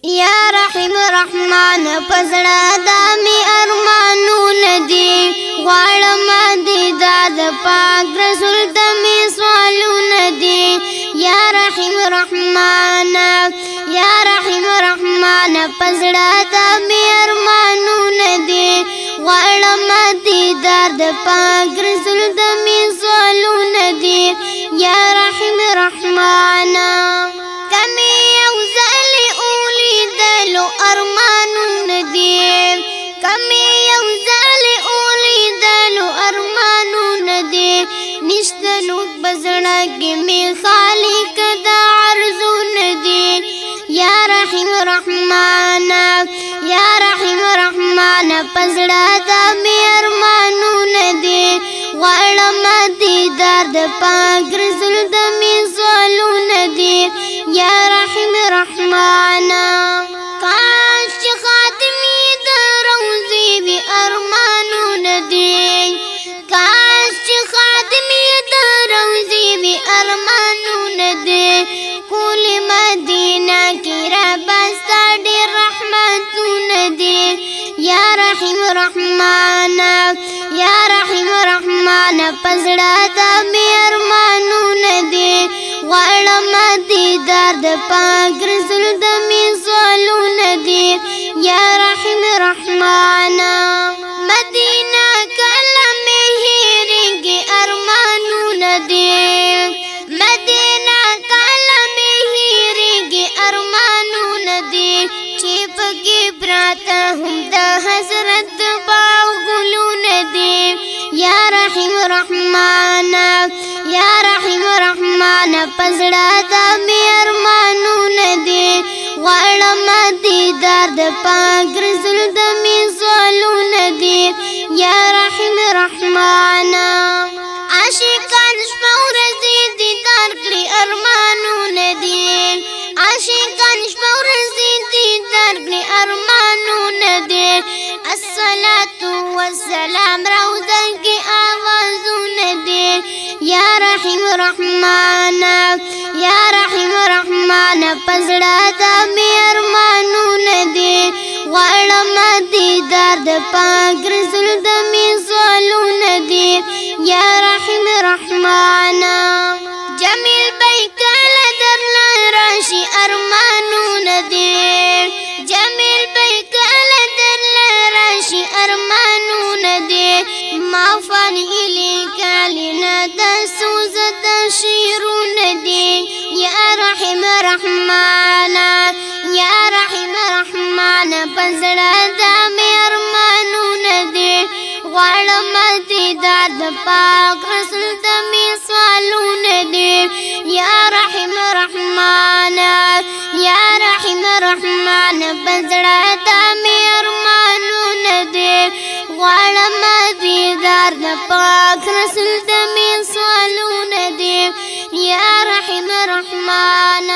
یا رحیم رحمان پزړه د می ارمانونه دي غواړم دیدار د پاک رسول د می سوالونه دي یا رحیم رحمان پزړه د می ارمانونه دي غواړم دیدار د پاک رسول د می سوالونه دي یا رحیم رحمان کمی یو ځل اولیدلو ارمانونه دي کمی یو ځل اولیدلو ارمانونه دي نشته نو بزړه کې می خالق د عرضونه دي یا رحیم رحمان پزړه د می ارمانونه دي غواړم دیدار د پاک رسول د می سوالونه دي یا رحیم رحمان کاش چې خاتمي د روضې وي ارمانونه دي کاش چې خاتمي د روضې وي ارمانونه دي کول مدینه کې را بستا ډېر رحمتونه دي یا رحیم رحمان پزړه د می ارمانونه دي غواړم دیدار د پاک رسول د می سوالونه دي یا رحیم رحمان مدینه کله می هېرېږي ارمانونه دي مدینه کله می هېرېږي ارمانونه دي چې پکې پراته هم د حسرت باغ ګلونه دي یا رحیم رحمان پزړه د می ارمانونه دي غواړم دیدار د پاک رسول د می سوالونه دي یا رحیم رحمان عاشقان شپه ورځې دیدار کړي ارمانونه دي عاشقان شپه ورځې دیدار کړي ارمانونه دي الصلاة والسلام روضه کې آوازونه دي یا رحیم رحمان پزړه د می ارمانونه دي غواړم دیدار د پاک رسول د می سوالونه دي یا رحیم رحمان جمیل بای کله درله راشي ارمانونه دي جمیل بای کله درله راشي ارمانونه دي معفن هیلې کلینه د سوز د شیرونه دي یا رحیم رحمان پزړه د می ارمانونه دي غواړم دیدار د پاک رسول د می سوالونه دي یا رحیم رحمان پزړه د می ارمانونه دي غواړم دیدار د پاک رسول د می سوالونه دي یا رحیم رحمان